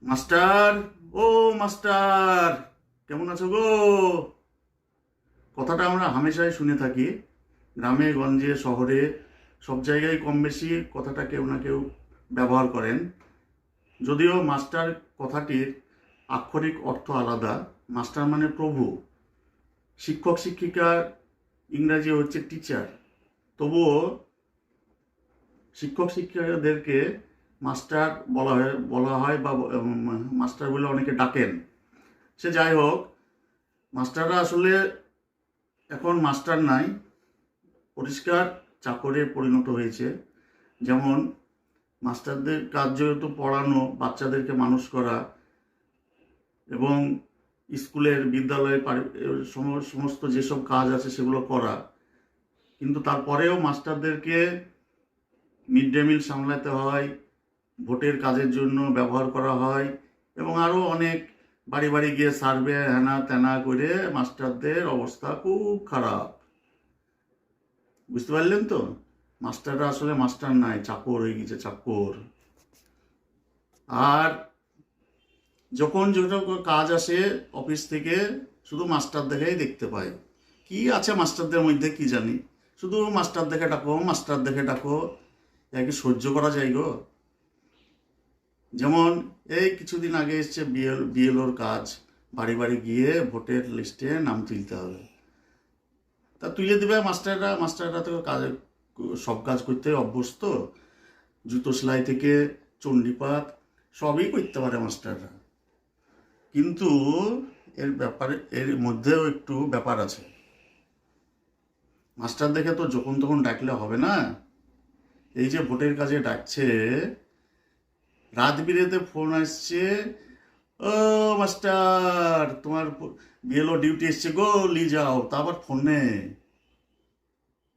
Master, ও master, কেমন আছো গো? কথাটা আমরা হামেশাই শুনে থাকি, গ্রামে গঞ্জে শহরে সব জায়গায় কম বেশি কথাটা কেউ না কেউ ব্যবহার করেন। যদিও মাস্টার কথাটির আক্ষরিক অর্থ আলাদা। মাস্টার মানে প্রভু, শিক্ষক শিক্ষিকার ইংরাজি হচ্ছে টিচার। তবুও শিক্ষক শিক্ষিকাদেরকে মাস্টার বলা হয় বা মাস্টার বলে অনেকে ডাকেন। সে যাই হোক, মাস্টাররা আসলে এখন মাস্টার নাই, পরিষ্কার চাকরে পরিণত হয়েছে। যেমন মাস্টারদের কাজ যেহেতু পড়ানো, বাচ্চাদেরকে মানুষ করা এবং স্কুলের বিদ্যালয়ে সমস্ত যেসব কাজ আছে সেগুলো করা, কিন্তু তারপরেও মাস্টারদেরকে মিড ডে মিল সামলাতে হয়, ভোটের কাজের জন্য ব্যবহার করা হয় এবং আরও অনেক বাড়ি বাড়ি গিয়ে সার্ভে হেনা তেনা করে মাস্টারদের অবস্থা খুব খারাপ। বুঝতে পারলেন তো? মাস্টাররা আসলে মাস্টার নাই, চাকর হয়ে গেছে, চাকর। আর যখন যেটা কাজ আসে অফিস থেকে, শুধু মাস্টার দেখেই দেখতে পাই। কি আছে মাস্টারদের মধ্যে কি জানি, শুধু মাস্টার দেখে ডাকো, মাস্টার দেখে ডাকো। কি সহ্য করা যায় গো? যেমন এই কিছুদিন আগে এসছে বিএলওর কাজ, বাড়ি বাড়ি গিয়ে ভোটের লিস্টে নাম তুলতে হবে। তা তুলে দেবে মাস্টাররা। মাস্টাররা তো সব কাজ করতে অভ্যস্ত, জুতো সেলাই থেকে চণ্ডীপাঠ সবই করতে পারে মাস্টাররা। কিন্তু এর মধ্যেও একটু ব্যাপার আছে। মাস্টার দেখে তো যখন তখন ডাকলে হবে না। এই যে ভোটের কাজে ডাকছে, রাত বিরেতে ফোন আসছে, ও মাস্টার তোমার বিএলও ডিউটি এসছে গো, নিয়ে যাও। তা আবার ফোনে।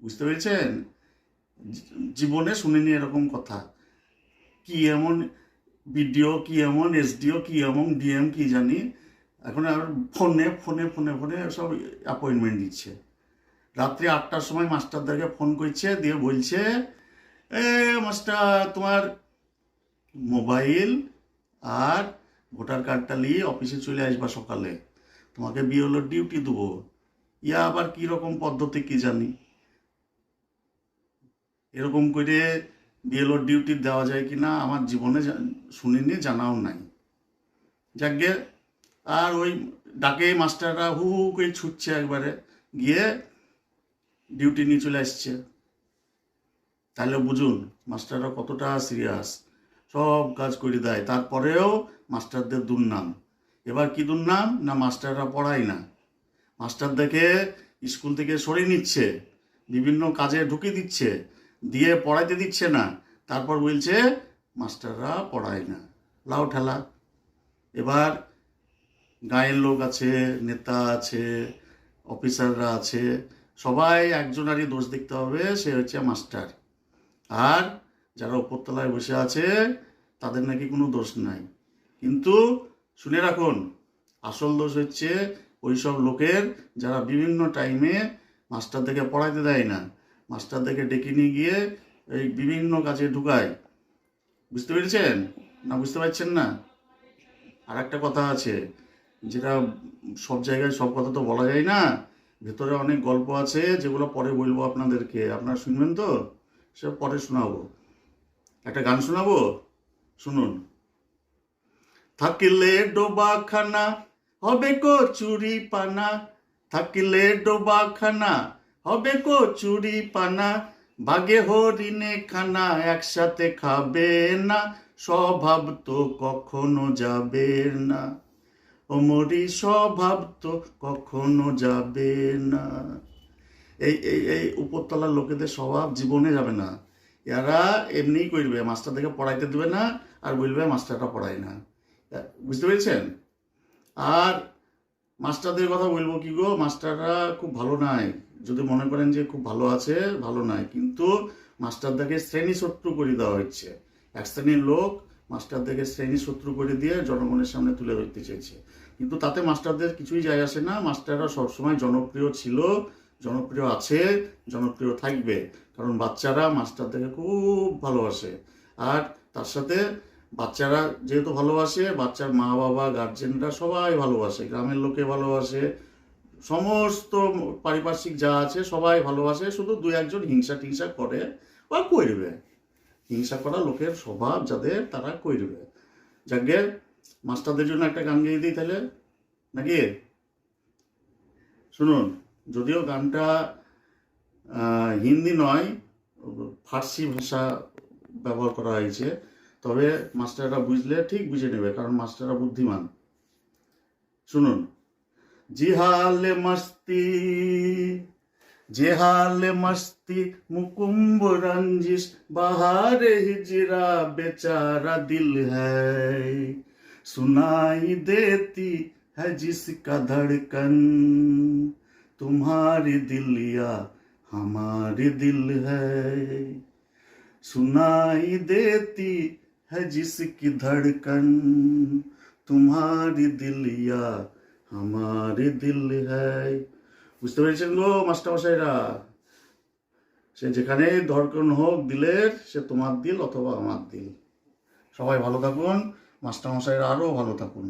বুঝতে পেরেছেন? জীবনে শুনিনি এরকম কথা। কি এমন বিডিও, কি এমন এসডিও, কি এমন ডিএম, কি জানি, এখন আর ফোনে ফোনে ফোনে ফোনে সব অ্যাপয়েন্টমেন্ট দিচ্ছে। রাত্রি 8টার সময় মাস্টারদেরকে ফোন করছে, দিয়ে বলছে, এ মাস্টার তোমার মোবাইল আর ভোটার কার্ডটা নিয়ে অফিসে চলে আসবা সকালে, তোমাকে বিএলওর ডিউটি দেবো। ইয়া আবার কীরকম পদ্ধতি কি জানি, এরকম করে বিএলওর ডিউটি দেওয়া যায় কি না আমার জীবনে শুনিনি, জানাও নাই। যাকে আর ওই ডাকে মাস্টাররা হু হু করে ছুটছে, একবারে গিয়ে ডিউটি নিয়ে চলে আসছে। তাহলে বুঝুন মাস্টাররা কতটা সিরিয়াস, সব কাজ করে দেয়, তারপরেও মাস্টারদের দুর্নাম। এবার কি দুর্নাম না, মাস্টাররা পড়ায় না, মাস্টারদেরকে স্কুল থেকে সরিয়ে নিচ্ছে, বিভিন্ন কাজে ঢুকিয়ে দিচ্ছে, দিয়ে পড়াইতে দিচ্ছে না, তারপর বলছে মাস্টাররা পড়ায় না। লাও ঠেলা। এবার গায়ের লোক আছে, নেতা আছে, অফিসাররা আছে, সবাই একজনারই দোষ দেখতে হবে, সে হচ্ছে মাস্টার। আর যারা উপরতলায় বসে আছে তাদের নাকি কোনো দোষ নাই। কিন্তু শুনে রাখুন, আসল দোষ হচ্ছে ওই সব লোকের যারা বিভিন্ন টাইমে মাস্টারদেরকে পড়াইতে দেয় না, মাস্টারদেরকে ডেকে নিয়ে গিয়ে এই বিভিন্ন কাজে ঢুকায়। বুঝতে পেরেছেন না? বুঝতে পারছেন না? আর একটা কথা আছে, যেটা সব জায়গায় সব কথা তো বলা যায় না, ভেতরে অনেক গল্প আছে যেগুলো পরে বলবো আপনাদেরকে। আপনারা শুনবেন তো? সে পরে শোনাবো। একটা গান শোনাবো, শুনুন। থাকিলে ডোবাখানা হবে কচুরি পানা, থাকিলে ডোবাখানা হবে কচুরি পানা, বাঘে হরিণে খানা একসাথে খাবে না, স্বভাব তো কখনো যাবে না, ওমরি স্বভাব তো কখনো যাবে না। এই এই এই উপরতলার লোকেদের স্বভাব জীবনে যাবে না। এরা এমনিই করবে, মাস্টারদেরকে পড়াইতে দেবে না আর বলবে মাস্টারটা পড়ায় না। বুঝতে পেরেছেন? আর মাস্টারদের কথা বলবো কি গো, মাস্টাররা খুব ভালো নাই। যদি মনে করেন যে খুব ভালো আছে, ভালো নাই, কিন্তু মাস্টারদেরকে শ্রেণী শত্রু করে দেওয়া হচ্ছে। এক শ্রেণীর লোক মাস্টারদেরকে শ্রেণী শত্রু করে দিয়ে জনগণের সামনে তুলে ধরতে চেয়েছে, কিন্তু তাতে মাস্টারদের কিছুই যায় আসে না। মাস্টাররা সবসময় জনপ্রিয় ছিল, জনপ্রিয় আছে, জনপ্রিয় থাকবে, কারণ বাচ্চারা মাস্টারদেরকে খুব ভালোবাসে। আর তার সাথে বাচ্চারা যেহেতু ভালোবাসে, বাচ্চার মা বাবা গার্জেনরা সবাই ভালোবাসে, গ্রামের লোকে ভালোবাসে, সমস্ত পারিপার্শ্বিক যা আছে সবাই ভালোবাসে, শুধু দু একজন হিংসা টিংসা করে বা করবে, হিংসা করা লোকের স্বভাব যাদের তারা করবে। যাকে মাস্টারদের জন্য একটা গান গেয়ে দিই তাহলে, নাকি? শুনুন, যদিও গানটা হিন্দি নয়, ফার্সি ভাষা ব্যবহার করা হয়েছে, তবে মাস্টাররা বুঝলে ঠিক বুঝে নেবে, কারণ মাস্টাররা বুদ্ধিমান। শুনুন। জিহালে মস্তি, জেহালে মস্তি মুকুম্ব রঞ্জিশ, বাহারে হিজরা बेचारा दिल है, सुनाई देती है जिसका धड़कन, तुम्हारी दिल या हमारी दिल है, सुनाई देती है जिसकी धड़कन, तुम्हारी दिल या हमारी दिल है। বুঝতে পেরেছেন গো মাস্টারমশাইরা? সে যেখানে ধড়কন হোক দিলের, সে তোমার দিল অথবা আমার দিল। সবাই ভালো থাকুন, মাস্টারমশাইরা আরও ভালো থাকুন।